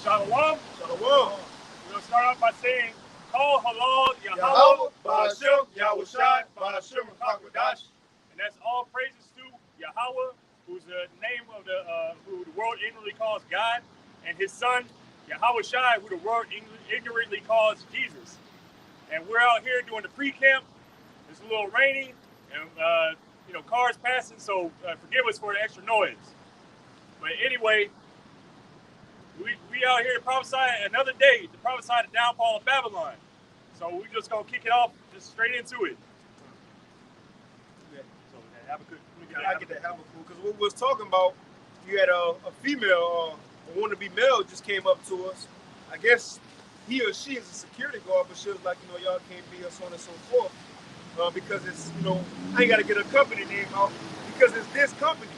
Shalom. Shalom. We're going to start off by saying, Kol Halal Yahweh, Yahweh, Ba'ashem, Yahushai, Ba'ashem, Qadash. and that's all praises to Yahweh, who's the name of who the world ignorantly calls God, and his son, Yahushai, who the world ignorantly calls Jesus. And we're out here doing the pre-camp. It's a little rainy, and cars passing, so forgive us for the extra noise. But anyway, we out here to prophesy another day, to prophesy the downfall of Babylon. So we're just going to kick it off just straight into it. Yeah. So Habakkuk, I get that Habakkuk, because what we was talking about, you had a female, a wannabe male just came up to us. I guess he or she is a security guard, but she was like, y'all can't be us, so on and so forth. Because it's, I ain't got to get a company name out, because it's this company.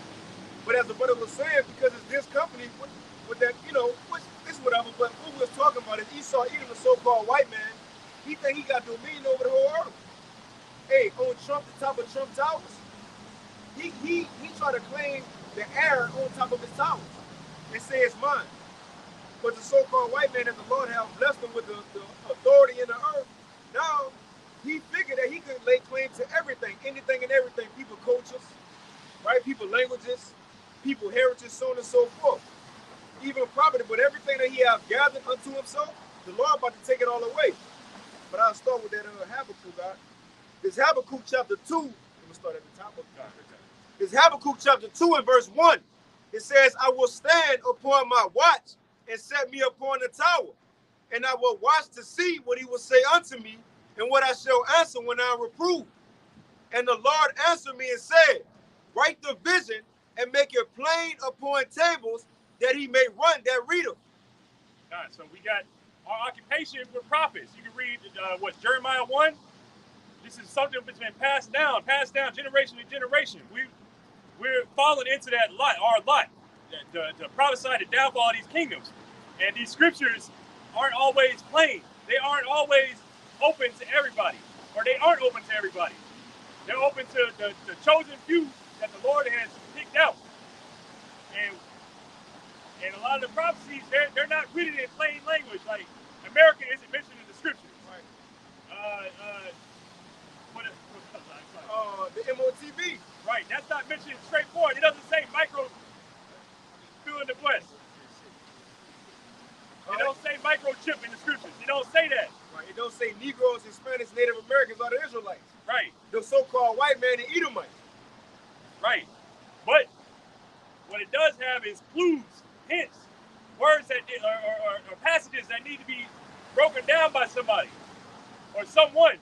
But as the brother was saying, because it's this company, with that, which is whatever, but what we was talking about is Esau, even the so-called white man, he think he got dominion over the whole earth. Hey, on Trump, the top of Trump Towers, he tried to claim the air on top of his towers and say it's mine. But the so-called white man that the Lord has blessed him with the authority in the earth, now he figured that he could lay claim to everything, anything and everything. People cultures, right? People languages, people heritage, so on and so forth. Even property, but everything that he has gathered unto himself, the Lord about to take it all away. But I'll start with that Habakkuk, God. This Habakkuk chapter 2, I'm going to start at the top of God. This Habakkuk chapter 2 and verse 1, it says, I will stand upon my watch and set me upon the tower, and I will watch to see what he will say unto me, and what I shall answer when I am reproved. And the Lord answered me and said, write the vision and make it plain upon tables, that he may run that reader. All right, so we got our occupation with prophets. You can read Jeremiah 1. This is something that's been passed down generation to generation. We're falling into that lot, our lot, to prophesy the downfall of these kingdoms. And these scriptures aren't always plain. They aren't always open to everybody, or they aren't open to everybody. They're open to the chosen few that the Lord has picked out. And a lot of the prophecies, they're not written in plain language. Like, America isn't mentioned in the scriptures. Right. The MOTV. Right, that's not mentioned straightforward. It doesn't say micro fill in the West. It don't say microchip in the scriptures. It don't say that. Right. It don't say Negroes, Hispanics, Native Americans, or the Israelites. Right. The so-called white man, the Edomites. Right. But what it does have is clues, hints, words that or passages that need to be broken down by somebody or someone,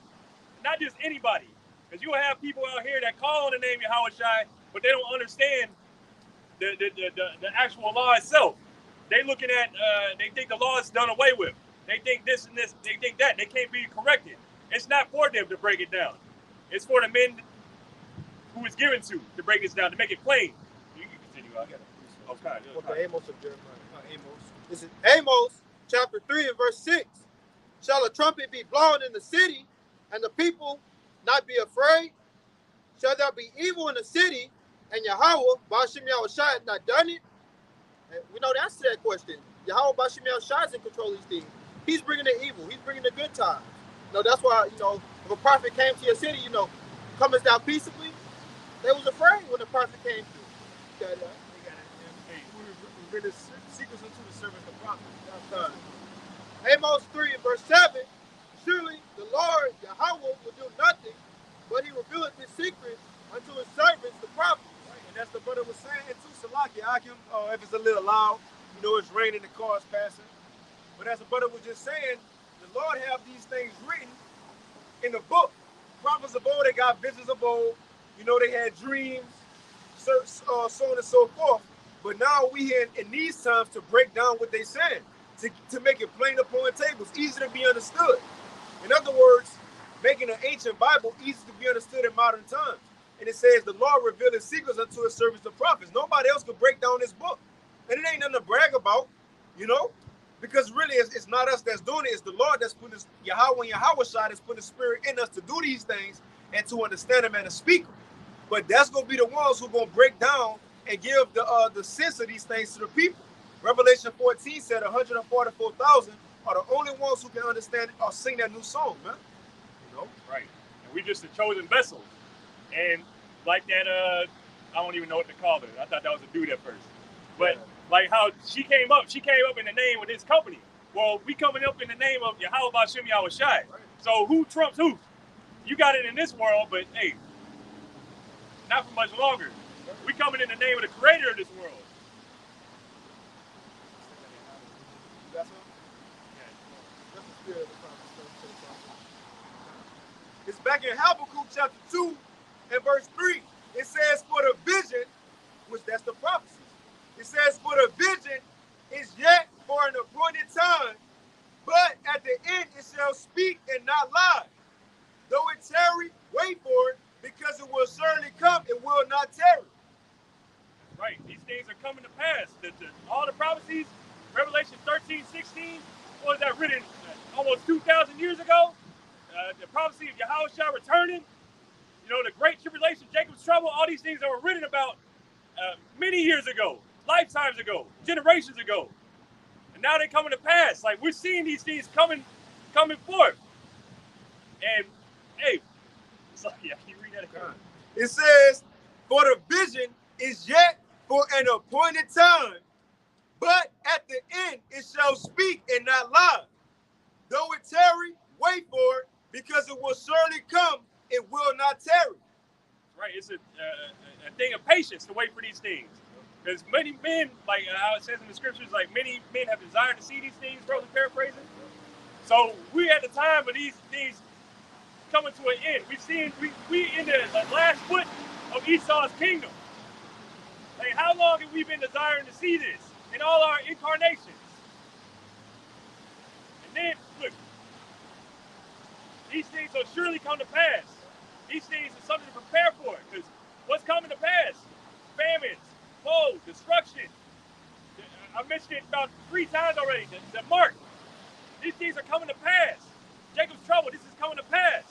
not just anybody. Because you will have people out here that call on the name Yahushai, but they don't understand the actual law itself. They looking at, they think the law is done away with. They think this and this, they think that. They can't be corrected. It's not for them to break it down. It's for the men who is given to break this down, to make it plain. You can continue. I got it. Okay, Amos of Jeremiah. Amos. This is Amos chapter 3 and verse 6. Shall a trumpet be blown in the city, and the people not be afraid? Shall there be evil in the city, and Yahweh, Ba'ashem Yahushai, has not done it? And we know the answer to that question. Yahweh, Ba'ashem Yahushai is in control of these things. He's bringing the evil. He's bringing the good times. That's why, if a prophet came to your city, comest thou peaceably? They was afraid when the prophet came through. We're the secrets into the service of the prophet. Amos 3 and verse 7. Surely the Lord Yahweh will do nothing, but he revealeth his secret unto his servants, the prophets. Right. And that's the brother was saying too, Salaki Akim. If it's a little loud, it's raining, the car's passing. But as the brother was just saying, the Lord have these things written in the book. Prophets of old, they got visions of old. They had dreams, so on and so forth. But now we here in these times to break down what they said, to make it plain upon tables, easy to be understood. In other words, making an ancient Bible easy to be understood in modern times. And it says the Lord revealed his secrets unto his servants, the prophets. Nobody else could break down this book. And it ain't nothing to brag about, because really it's not us that's doing it. It's the Lord that's putting his Yahweh and Yahushai that's putting the spirit in us to do these things and to understand them and to speak them. But that's going to be the ones who are going to break down and give the sense of these things to the people. Revelation 14 said 144,000 are the only ones who can understand or sing that new song, man. You know? Right. And we just the chosen vessel. And like that, I don't even know what to call it. I thought that was a dude at first. But like how she came up in the name of this company. Well, we coming up in the name of Yahweh Bashem Yahweh Shai. Right. So who trumps who? You got it in this world, but hey, not for much longer. We coming in the name of the creator of this world. It's back in Habakkuk chapter 2 and verse 3. It says, for the vision, which that's the prophecy. It says, for the vision is yet for an appointed time, but at the end it shall speak and not lie. Though it tarry, wait for it, because it will certainly come, it will not tarry. Right. These things are coming to pass. All the prophecies, Revelation 13, 16, what was that written almost 2,000 years ago? The prophecy of Yahushua returning, you know, the great tribulation, Jacob's trouble, all these things that were written about many years ago, lifetimes ago, generations ago. And now they're coming to pass. Like, we're seeing these things coming forth. And, hey, so, yeah, can you read that again? It says, for the vision is yet for an appointed time, but at the end it shall speak and not lie. Though it tarry, wait for it, because it will surely come, it will not tarry. Right, it's a thing of patience to wait for these things. Because many men, like how it says in the scriptures, like many men have desired to see these things, probably paraphrasing. So we at the time of these things coming to an end. We in the last foot of Esau's kingdom. Like, how long have we been desiring to see this in all our incarnations? And then, look, these things will surely come to pass. These things are something to prepare for. Because what's coming to pass? Famines, woe, destruction. I mentioned it about 3 times already. The mark. These things are coming to pass. Jacob's trouble, this is coming to pass.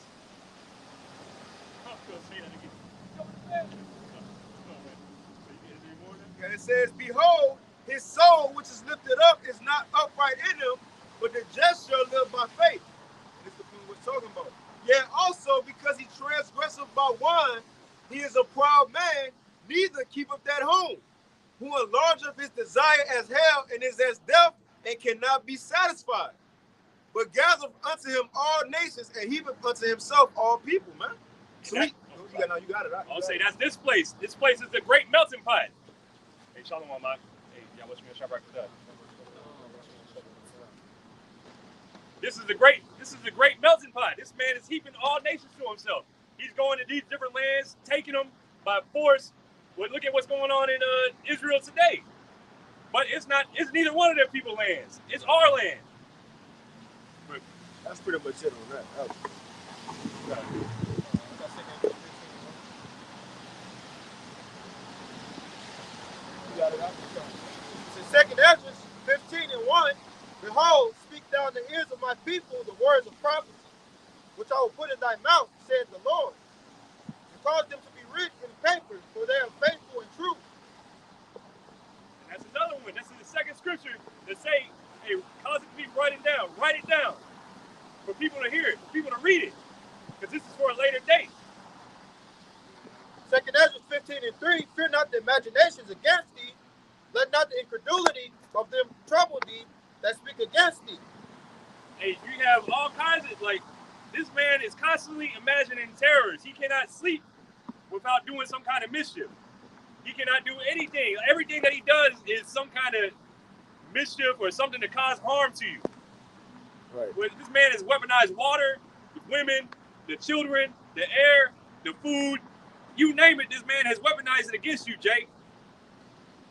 I'm going to say that again. Coming to pass. And it says, behold, his soul which is lifted up is not upright in him, but the just shall live by faith. And this is the point we're talking about. Yet also, because he transgresseth by wine, he is a proud man, neither keepeth that home, who enlargeth his desire as hell, and is as death, and cannot be satisfied. But gathereth unto him all nations, and heapeth unto himself all people, man. Sweet. You got it. I'll say that's this place. This place is the great melting pot. Hey, Shalom, Mike. Hey, y'all watch me on Shop Rock for that. This is the great melting pot. This man is heaping all nations to himself. He's going to these different lands, taking them by force. Well, look at what's going on in Israel today. But it's neither one of their people's lands. It's our land. But that's pretty much it on that. So 2nd Ezra 15 and 1, behold, speak thou in the ears of my people the words of prophecy, which I will put in thy mouth, saith the Lord, and cause them to be written in papers, for they are faithful and true. And that's another one. That's in the second scripture that say, hey, cause it to be write it down for people to hear it, for people to read it, because this is for a later date. 2nd Ezra 15 and 3, fear not the imaginations against thee, let not the incredulity of them trouble thee that speak against thee. Hey, you have all kinds of, like, this man is constantly imagining terrors. He cannot sleep without doing some kind of mischief. He cannot do anything. Everything that he does is some kind of mischief or something to cause harm to you. Right. Well, this man has weaponized water, the women, the children, the air, the food. You name it, this man has weaponized it against you, Jake.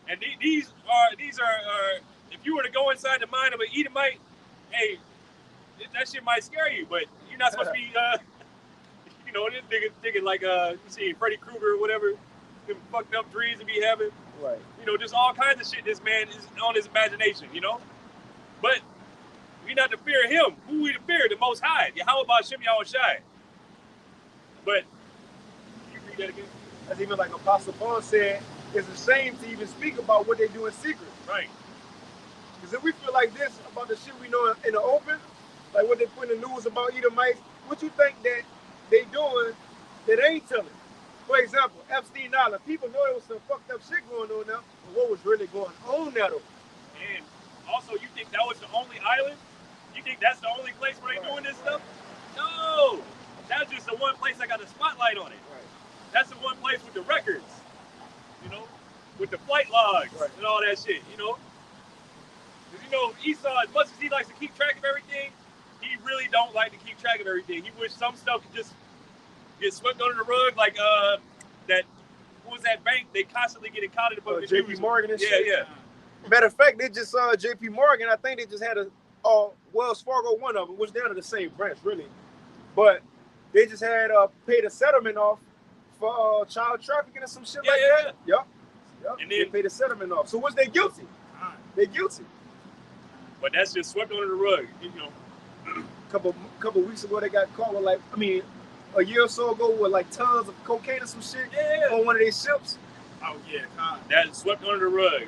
And these are if you were to go inside the mind of an Edomite, hey, that shit might scare you, but you're not supposed to be, this nigga like, you see Freddy Krueger or whatever, them fucked up dreams to be having. Right. You know, just all kinds of shit this man is on his imagination, you know? But we not to fear him. Who we to fear? The Most High. Yahweh Bashem Yahweh Shai. But, you read that again? That's even like Apostle Paul said, it's a shame to even speak about what they do in secret. Right. Because if we feel like this about the shit we know in the open, like what they put in the news about Edomites, what you think that they doing that ain't telling? For example, Epstein Island. People know there was some fucked up shit going on now, but what was really going on there though? And also, you think that was the only island? You think that's the only place where they doing this stuff? No, that's just the one place that got a spotlight on it. Right. That's the one place with the records, you know, with the flight logs and all that shit, you know. Because, you know, Esau, as much as he likes to keep track of everything, he really don't like to keep track of everything. He wish some stuff could just get swept under the rug, like that. What was that bank? They constantly getting caught in the J.P. Morgan and shit. Yeah. Matter of fact, they just saw J.P. Morgan. I think they just had a Wells Fargo, one of them, which they're the same branch, really. But they just had paid a settlement off for child trafficking and some shit like that. Yep. And then they paid a settlement off. So was they guilty? They guilty. But that's just swept under the rug, you know. Couple weeks ago, they got caught with a year or so ago with like tons of cocaine or some shit on one of their ships. Oh yeah, that swept under the rug.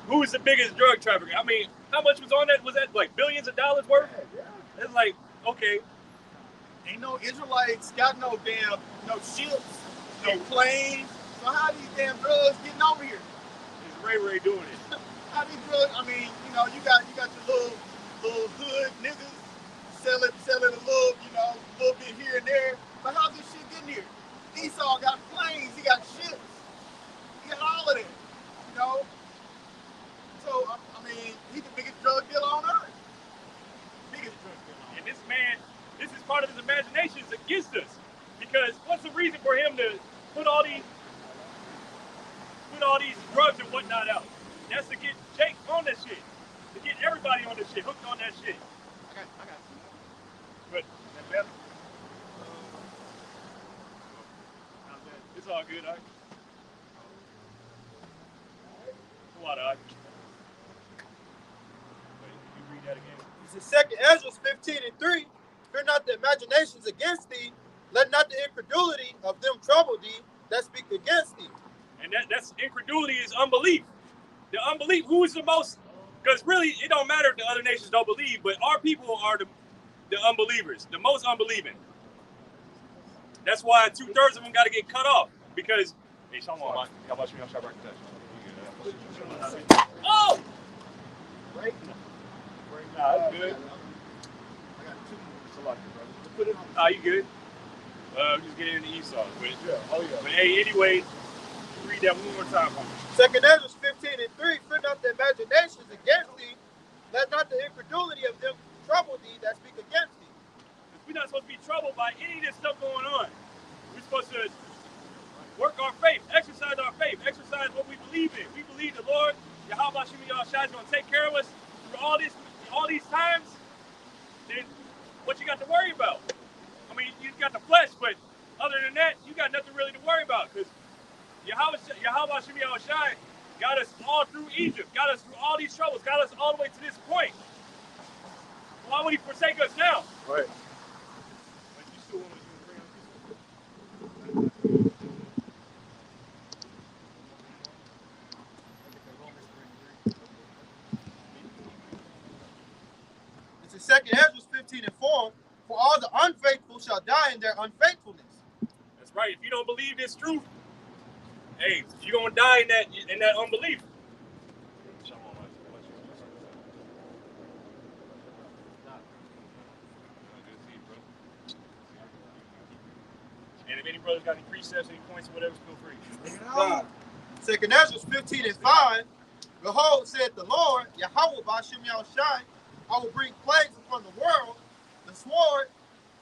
Who is the biggest drug trafficker? I mean, how much was on that? Was that like billions of dollars worth? Yeah. It's like, okay. Ain't no Israelites got no ships, no planes. So how these damn drugs getting over here? It's Ray doing it. How these drugs? I mean, you know, you got your little hood niggas selling a little bit here and there. But how's this shit getting here? Esau got planes, he got ships, he got all of that. You know. So I mean, he's the biggest drug dealer on earth. Biggest drug dealer. And this man, this is part of his imaginations against us. Because what's the reason for him to put all these drugs and whatnot out? That's to get Jake on that shit. To get everybody on this shit, hooked on that shit. I got some more. But that better? It's all good, all right? What, all right? Wait, you read that again? It's in 2 Ezra 15:3. Fear not the imaginations against thee. Let not the incredulity of them trouble thee that speak against thee. And that's incredulity is unbelief. The unbelief, who is the most? Because really, it don't matter if the other nations don't believe, but our people are the unbelievers, the most unbelieving. That's why 2/3 of them got to get cut off. Because, hey, Shalom. Oh! Right? Nah, that's good. I got two more. Put it. Ah, you good? Just get into Esau. Yeah. But hey, anyway, read that one more time for me. 2 Ezra 15:3. Fear not the imaginations against thee. Let not the incredulity of them trouble thee that speak against thee. We're not supposed to be troubled by any of this stuff going on. We're supposed to work our faith, exercise our faith, exercise what we believe in. We believe the Lord, Yahweh Shemi Yahushua, is going to take care of us through all these times. Then what you got to worry about? I mean, you got the flesh, but other than that, you got nothing really to worry about because Yahweh Shemi Yahushua got us all through Egypt, got us through all these troubles, got us all the way to this point. Why would he forsake us now? Right. But you still want to It's in 2 Ezra 15:4. For all the unfaithful shall die in their unfaithfulness. That's right. If you don't believe this truth, hey, you're gonna die in that unbelief. And if any brothers got any precepts, any points, whatever, feel free. 2 Ezra 15:5. Behold, said the Lord, Yahweh Ba'Shem Yahushai, I will bring plagues upon the world, the sword,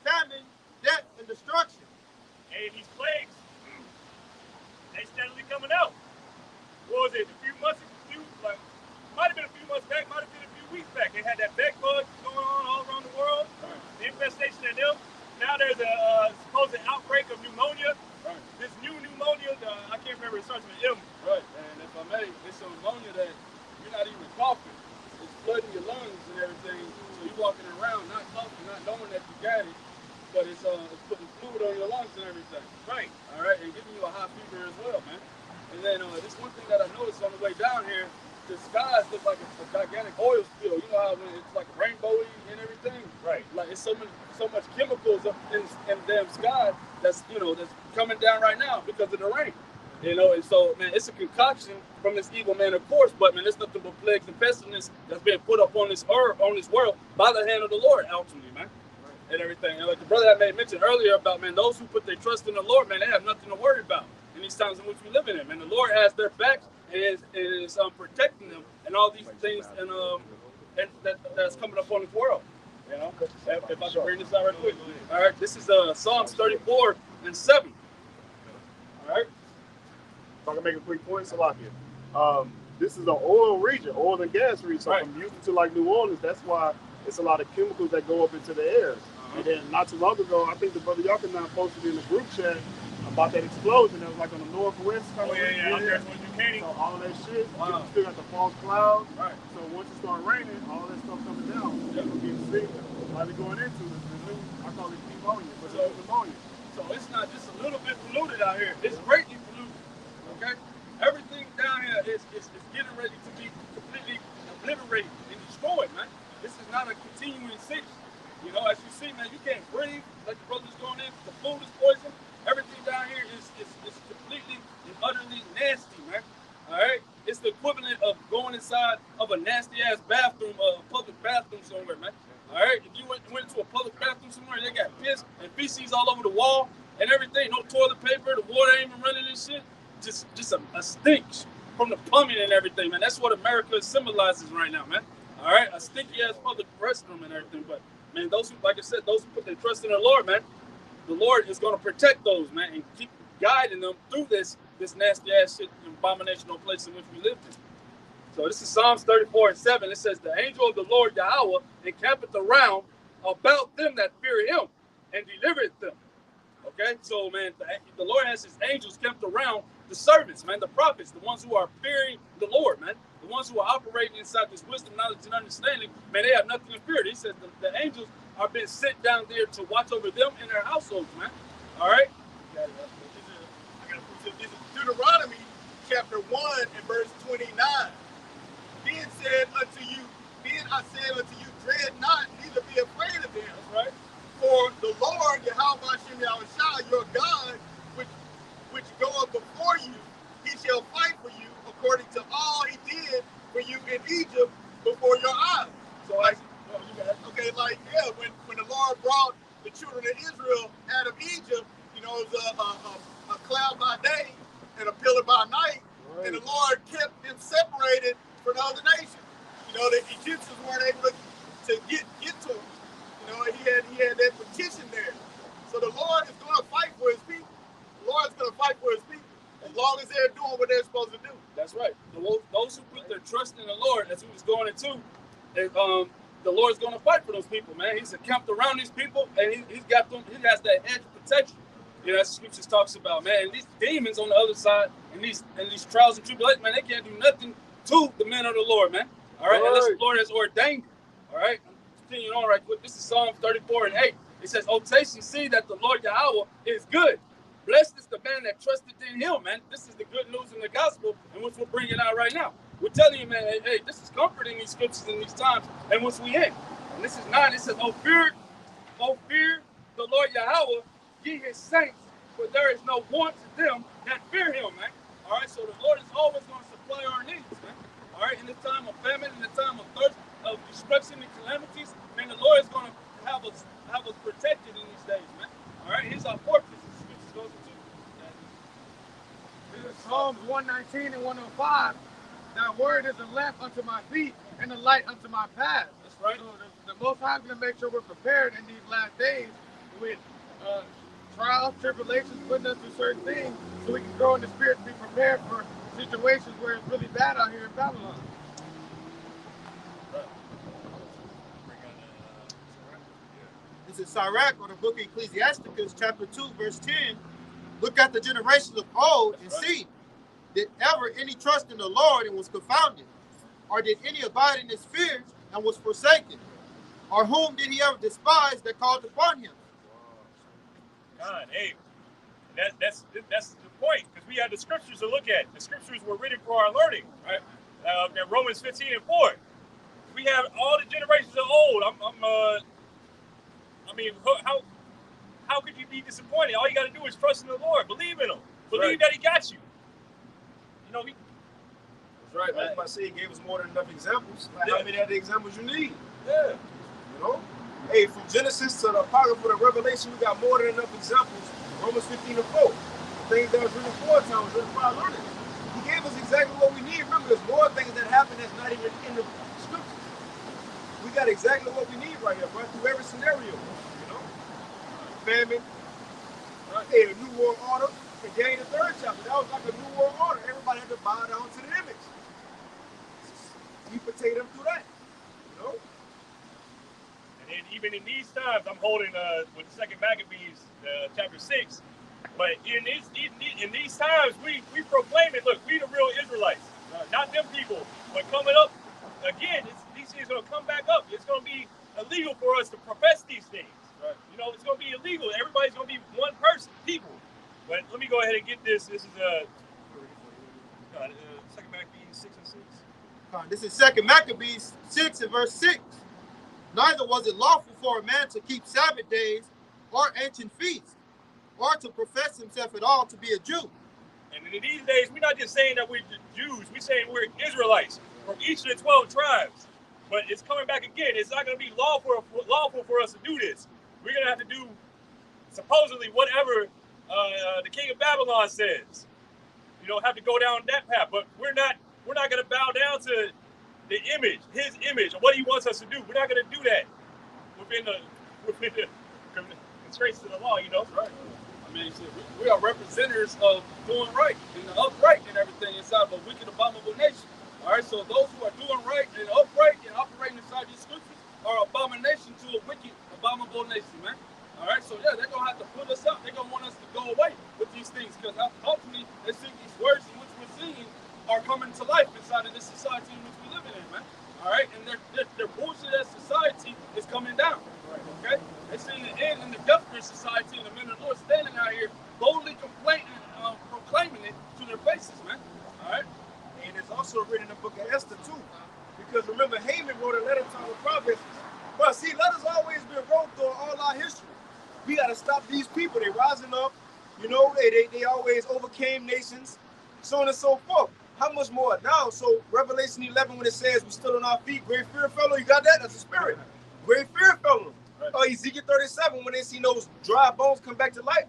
famine, death, and destruction. Hey, these plagues, they steadily coming out. What was it? Might have been a few months back, might have been a few weeks back. They had that bed bug going on all around the world, the infestation of them. Now there's a supposed outbreak of pneumonia. Right. This new pneumonia, I can't remember, it starts with M. Right, and if I may, it's some pneumonia that you're not even coughing. It's flooding your lungs and everything. So you're walking around not coughing, not knowing that you got it, but it's putting fluid on your lungs and everything. Right. All right, and giving you a high fever as well, man. And then this one thing that I noticed on the way down here, the skies look like a gigantic oil spill. You know how when it's like rainbowy and everything? Right. Like it's so much chemicals up in the damn sky that's coming down right now because of the rain. You know, and so man, it's a concoction from this evil man, of course, but man, it's nothing but plagues and pestilence that's being put up on this earth, on this world by the hand of the Lord, ultimately, man. And everything. And like the brother I made mention earlier about, man, those who put their trust in the Lord, man, they have nothing to worry about in these times in which we live in. And the Lord has their backs and is protecting them and all these things and that's coming up on this world. You know, if I can bring this out right quick. All right, this is Psalms 34 and 7. All right. If I can make a quick point, Salakia. This is an oil region, oil and gas region. So from Houston to like New Orleans, that's why it's a lot of chemicals that go up into the air. And then not too long ago, I think the brother Yakinan posted in the group chat about that explosion that was like on the northwest kind of region. So all that shit, you still got the false clouds. Right. So once it start raining, all that stuff coming down, it's gonna be a signal. Probably going into the new, I call it pneumonia, but it's pneumonia. So it's not just a little bit polluted out here. It's greatly polluted. Okay? Everything down here is getting ready to be completely obliterated and destroyed, man. This is not a continuing city. You know, as you see, man, you can't breathe like the brother's going in. The food is poison. Everything down here is completely and utterly nasty, man. All right? It's the equivalent of going inside of a nasty-ass bathroom, a public bathroom somewhere, man. All right? If you went into a public bathroom somewhere, they got piss and feces all over the wall and everything. No toilet paper. The water ain't even running and shit. Just a stench from the plumbing and everything, man. That's what America symbolizes right now, man. All right? A stinky-ass public restroom and everything, but man, those who, like I said, those who put their trust in the Lord, man, the Lord is going to protect those, man, and keep guiding them through this nasty ass shit, abominational place in which we live in. So this is Psalms 34 and 7. It says, "The angel of the Lord Yahweh encampeth around about them that fear him, and delivereth them." Okay, so man, the Lord has his angels camped around the servants, man, the prophets, the ones who are fearing the Lord, man. The ones who are operating inside this wisdom, knowledge, and understanding, man, they have nothing to fear. He says the angels are being sent down there to watch over them and their households, man. All right? I got to put this in Deuteronomy chapter 1 and verse 29. Then I said unto you, dread not, neither be afraid of them. That's right. For the Lord, Yahweh Hashem Yahushua, your God, which goeth before you, he shall fight for you according to all he did for you in Egypt before your eyes. So when the Lord brought the children of Israel out of Egypt, you know, it was a cloud by day and a pillar by night, and the Lord kept them separated from the other nations. You know, the Egyptians weren't able to get to them. You know, he had that petition there. So the Lord is going to fight for his people. The Lord is going to fight for his people as long as they're doing what they're supposed to do. That's right. Those who put their trust in the Lord, as we was going into, the Lord's going to fight for those people, man. He's encamped around these people, and he's got them. He has that hedge of protection. You know, as the scriptures talks about, man. And these demons on the other side, and these trials and tribulations, man, they can't do nothing to the men of the Lord, man. All right, unless the Lord has ordained it. All right, I'm continuing on right quick. This is Psalms 34 and 8. It says, "O taste and see that the Lord Yahweh is good. Blessed is the man that trusted in him," man. This is the good news in the gospel, and which we're bringing out right now. We're telling you, man, hey, this is comforting these scriptures in these times, and which we in. And this is 9. It says, "O fear the Lord Yahweh, ye his saints, for there is no want to them that fear him," man. All right, so the Lord is always going to supply our needs, man. All right, in the time of famine, in the time of thirst, of destruction and calamities, man, the Lord is going to have us protected in these days, man. All right, he's our fortress. Psalms 119 and 105. Thy word is a lamp unto my feet and a light unto my path. That's right. So the Most High is going to make sure we're prepared in these last days with trials, tribulations, putting us through certain things, so we can grow in the spirit to be prepared for situations where it's really bad out here in Babylon. This is Sirach, or the book of Ecclesiasticus, chapter 2, verse 10. Look at the generations of old and see, did ever any trust in the Lord and was confounded? Or did any abide in his fears and was forsaken? Or whom did he ever despise that called upon him? God, hey, that's the point, because we have the scriptures to look at. The scriptures were written for our learning, right? Romans 15:4. We have all the generations of old. I mean, how could you be disappointed? All you got to do is trust in the Lord. Believe in Him. Believe that He got you. You know, That's right, man. I say He gave us more than enough examples. Like how many other examples you need? Yeah. You know? Hey, from Genesis to the Apocrypha to Revelation, we got more than enough examples. Romans 15:4. Things that was written 4 times, written 500. He gave us exactly what we need. Remember, there's more things that happen that's not even in the scriptures. We got exactly what we need right here, right through every scenario. You know? Famine. Hey, a new world order. And Daniel the 3rd chapter, that was like a new world order. Everybody had to bow down to the image. You potato them through that. You know? And even in these times, I'm holding with the 2nd Maccabees, chapter 6. But in these times, we proclaim it. Look, we the real Israelites, not them people. But coming up again, these things are going to come back up. It's going to be illegal for us to profess these things. Right. You know, it's going to be illegal. Everybody's going to be one person, people. But let me go ahead and get this. This is 2nd Maccabees 6 and 6. This is 2nd Maccabees 6 and verse 6. Neither was it lawful for a man to keep Sabbath days or ancient feasts, or to profess himself at all to be a Jew. And in these days, we're not just saying that we're Jews. We're saying we're Israelites from each of the 12 tribes. But it's coming back again. It's not going to be lawful for us to do this. We're going to have to do, supposedly, whatever the king of Babylon says. You know, have to go down that path. But we're not going to bow down to the image, his image, or what he wants us to do. We're not going to do that within the constraints of the law, you know. Right. I mean, we are representatives of doing right and the upright and everything inside of a wicked, abominable nation. All right, so those who are doing right and upright and operating inside these scriptures are abomination to a wicked, abominable nation, man. All right, so yeah, they're going to have to put us up. They're going to want us to go away with these things because ultimately they think these words in which we're seeing are coming to life inside of this society in which we're living in, man. All right, and their bullshit as society is coming down, right, okay? They're seeing the end in the death of society and the men of the Lord standing out here boldly proclaiming it to their faces, man. All right? And it's also written in the book of Esther, too. Because remember, Haman wrote a letter to our provinces. But see, letters always been wrote through all our history. We got to stop these people. They rising up. You know, they always overcame nations, so on and so forth. How much more now? So Revelation 11, when it says we stood on our feet, great fear fell on you. Got that? That's a spirit. Great fear fell on them. Right. Ezekiel 37, when they see those dry bones come back to life,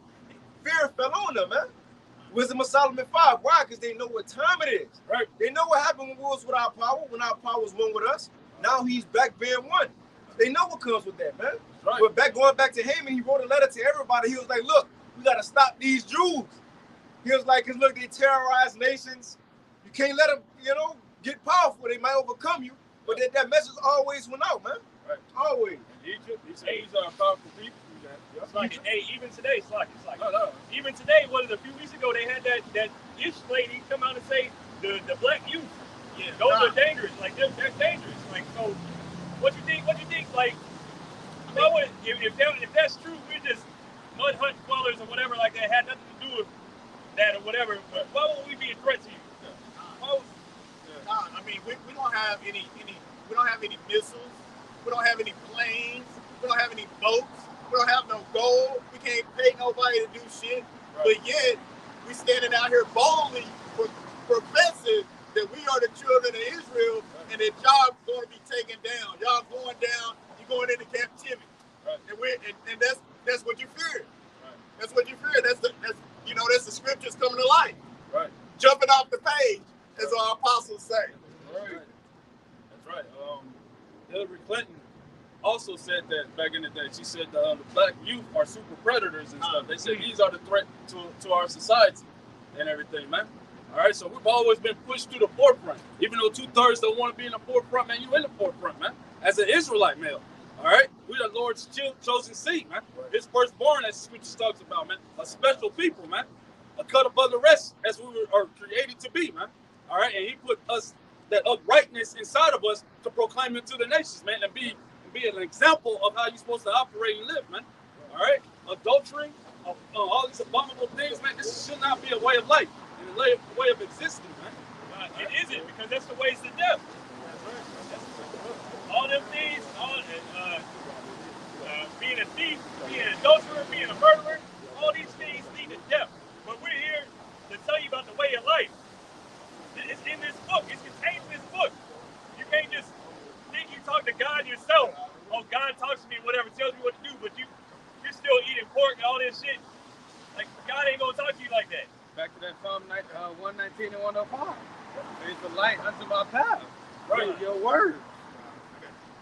fear fell on them, man. Wisdom of Solomon 5. Why? Because they know what time it is. Right. They know what happened when we was with our power, when our power was one with us. Now he's back being one. They know what comes with that, man. Right. But going back to Haman, he wrote a letter to everybody. He was like, look, we got to stop these Jews. He was like, because look, they terrorize nations. You can't let them, you know, get powerful. They might overcome you. But that message always went out, man. Right. Always. In Egypt, these are powerful people. It's like, hey, even today, it's like even today, a few weeks ago, they had that ish lady come out and say the black youth, those are dangerous. Like they're dangerous. Like, so, what you think? Like, if that's true, we're just mud hut dwellers or whatever like that. Had nothing to do with that or whatever. But why would we be a threat to you? I mean, we don't have any. We don't have any missiles. We don't have any planes. We don't have any boats. We don't have no gold. We can't pay nobody to do shit. Right. But yet, we standing out here boldly professing that we are the children of Israel, right, and that y'all going to be taken down. Y'all going down. You're going into captivity. Right. And that's what you fear. Right. That's what you fear. That's the scriptures coming to life. Right. Jumping off the page, as our apostles say. Right. That's right. Hillary Clinton also said that back in the day. She said the black youth are super predators and stuff. They said these are the threat to our society and everything, man. All right, so we've always been pushed to the forefront. Even though 2/3 don't want to be in the forefront, man, you in the forefront, man. As an Israelite male, all right? We the Lord's chosen seed, man. His firstborn, as Scripture talks about, man. A special people, man. A cut above the rest, as we are created to be, man. All right, and he put us, that uprightness inside of us to proclaim it to the nations, man, and be an example of how you're supposed to operate and live, man. All right? Adultery, all these abominable things, man, this should not be a way of life and a way of existing, man. It isn't, because that's the ways to death. All them things, being a thief, being an adulterer, being a murderer, all these things lead to death. But we're here to tell you about the way of life. It's in this book. It's contained in this book. You can't just think you talk to God yourself. Oh, God talks to me, whatever, tells me what to do, but you're still eating pork and all this shit. Like, God ain't gonna talk to you like that. Back to that Psalm 119 and 105. It's the light unto my path. Right. Your word.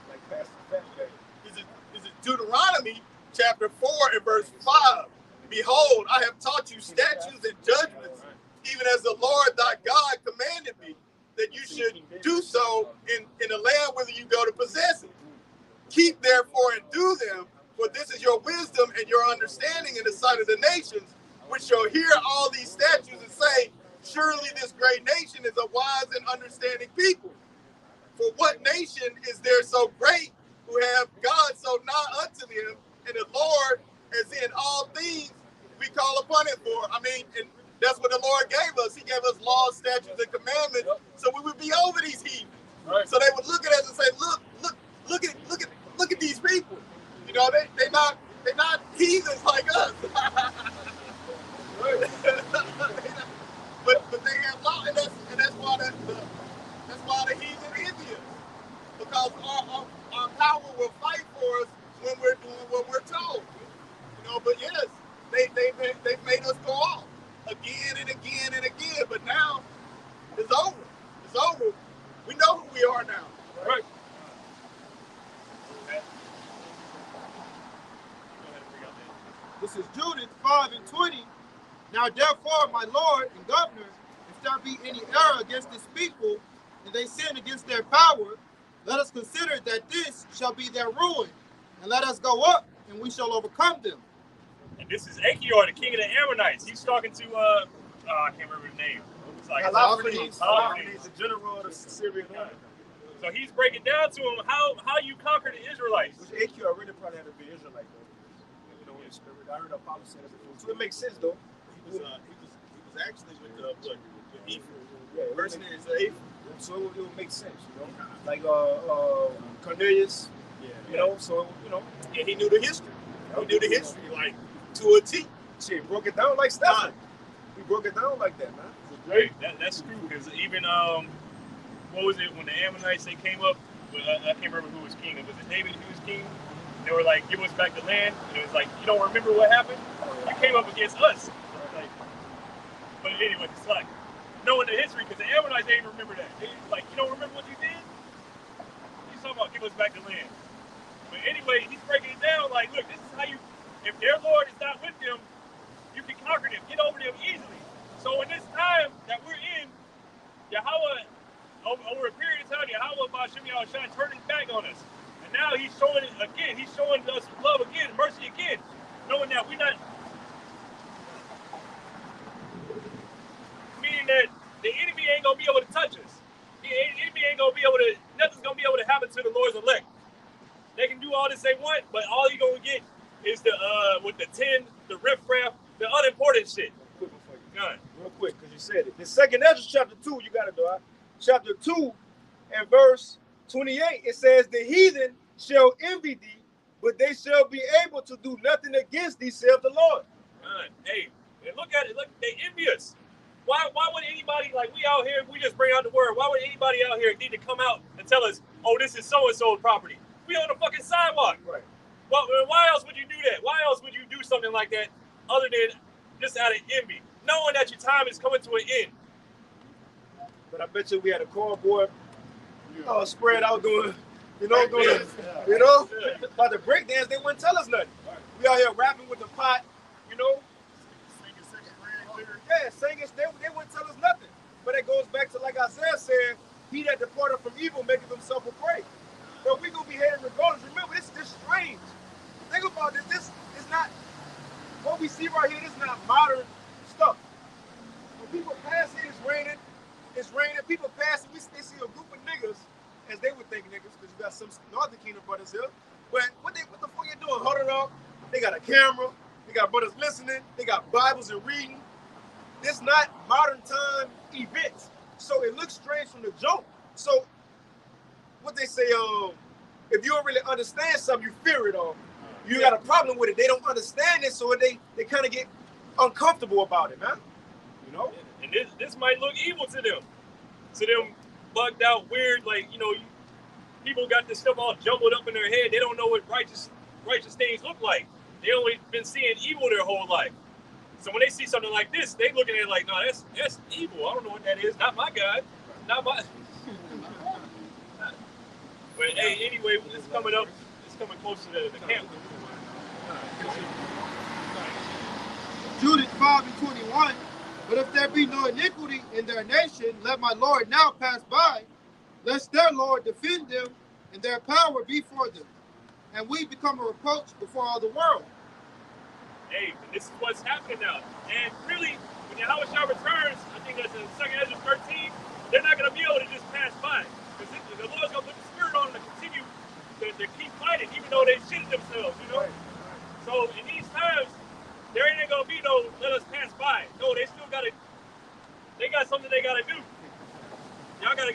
Like Pastor Fat Jay. Is it Deuteronomy chapter 4 and verse 5? Behold, I have taught you statutes and judgments, even as the Lord thy God commanded me, that you should do so in the land whither you go to possess it. Keep therefore and do them, for this is your wisdom and your understanding in the sight of the nations, which shall hear all these statutes and say, surely this great nation is a wise and understanding people. For what nation is there so great who have God so nigh unto them, and the Lord, as in all things, we call upon it for? I mean, and that's what the Lord gave us. He gave us laws, statutes, and commandments, so we would be over these heathens. Right. So they would look at us and say, look at these people. You know, they're not heathens like us. but they have law, and that's why the heathen envy us. Because our power will fight for us when we're doing what we're told. You know, but yes, they made us go off again and again and again. But now it's over. It's over. We know who we are now. Right. This is Judith 5 and 20. Now therefore, my Lord and Governor, if there be any error against this people, and they sin against their power, let us consider that this shall be their ruin, and let us go up, and we shall overcome them. And this is Achior, the king of the Ammonites. He's talking to, I can't remember his name. It's like Alaphanes, the general of the Syrian army. So he's breaking down to him how you conquer the Israelites. Which Achior really probably had to be Israelite, though. You know, in spirit. I heard Apollo say that before. So it makes sense, though. He was actually with Ephraim. Yeah, Person is Ephraim. So it would make sense, you know. Like Cornelius, you know. So and he knew the history. He knew the history like to a T. Shit, broke it down like Stephen. We broke it down like that, man. Great. That's true, because even what was it when the Ammonites they came up? I can't remember who was king. Was it David who was king? They were like, give us back the land. And it was like, you don't remember what happened? You came up against us. Like, but anyway, it's like knowing the history, because the Ammonites they didn't remember that. They like, you don't remember what you did? He's talking about give us back the land. But anyway, he's breaking it down like, look, this is how you, if their Lord is not with them, you can conquer them, get over them easily. So in this time that we're in, Yahweh, over a period of time, Yahweh Ba'Shem Yahushua turned his back on us. And now he's showing it again. He's showing us love again, mercy again, knowing that we're not, meaning that the enemy ain't going to be able to touch us. The enemy ain't going to be able to, nothing's going to be able to happen to the Lord's elect. They can do all this they want, but all you're going to get is the, with the 10, the riffraff, the unimportant shit. Real quick, because you said it. The second Ezra chapter 2, you got to do it. Chapter 2 and verse 28, it says, the heathen shall envy thee, but they shall be able to do nothing against thee, saith the Lord. Hey, look at it. Look, they envy us. Why would anybody, like we out here, we just bring out the word, why would anybody out here need to come out and tell us, oh, this is so-and-so's property? We on the fucking sidewalk. Right. Why else would you do that? Why else would you do something like that other than just out of envy, knowing that your time is coming to an end? But I bet you we had a cardboard spread out doing, about the breakdance, they wouldn't tell us nothing. We out here rapping with the pot, singing, they wouldn't tell us nothing. But it goes back to, like Isaiah said, he that departed from evil maketh himself a prey. But we gonna be headed regardless. Remember, this is just strange. Think about this. This is not what we see right here. This is not modern stuff. When people pass here, it's raining. People passing, they see a group of niggas, as they would think niggas, because you got some Northern Kingdom brothers here. But what the fuck you doing? Huddled up. They got a camera. They got brothers listening. They got Bibles and reading. This not modern time events. So it looks strange from the jump. So what they say, if you don't really understand something, you fear it, or you got a problem with it. They don't understand it, so they kind of get uncomfortable about it, man. You know? And this might look evil to them. To them bugged out, weird, like, you know, people got this stuff all jumbled up in their head. They don't know what righteous things look like. They only been seeing evil their whole life. So when they see something like this, they looking at it like, no, that's evil. I don't know what that is. Not my God. Not my. But hey, anyway, it's coming up. It's coming close to the camp. Jude 5:21. But if there be no iniquity in their nation, let my Lord now pass by, lest their Lord defend them, and their power be for them, and we become a reproach before all the world. Hey, this is what's happening now. And really, when Rawchaa returns, I think that's in 2 Ezra 13, they're not going to be able to just pass by. Because the Lord's going to put the Spirit on them to continue to keep fighting, even though they shit themselves, you know? So in these times, there ain't going to be no let us pass by. No, they still got to, they got something they got to do. Y'all got to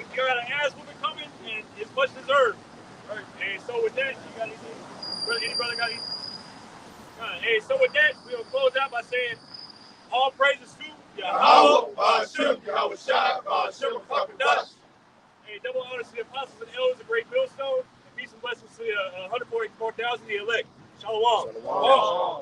ask what we're coming, and it's much deserved. Right. And so with that, you got any brother got any? Hey, so with that, we'll close out by saying all praises to Yahweh, Ba'ashem, Rawchaa, Ba'ashem, Qadash. Hey, double honors to the apostles and elders of Great Millstone, and peace and blessings to the 144,000 the elect. Shalom. Shalom.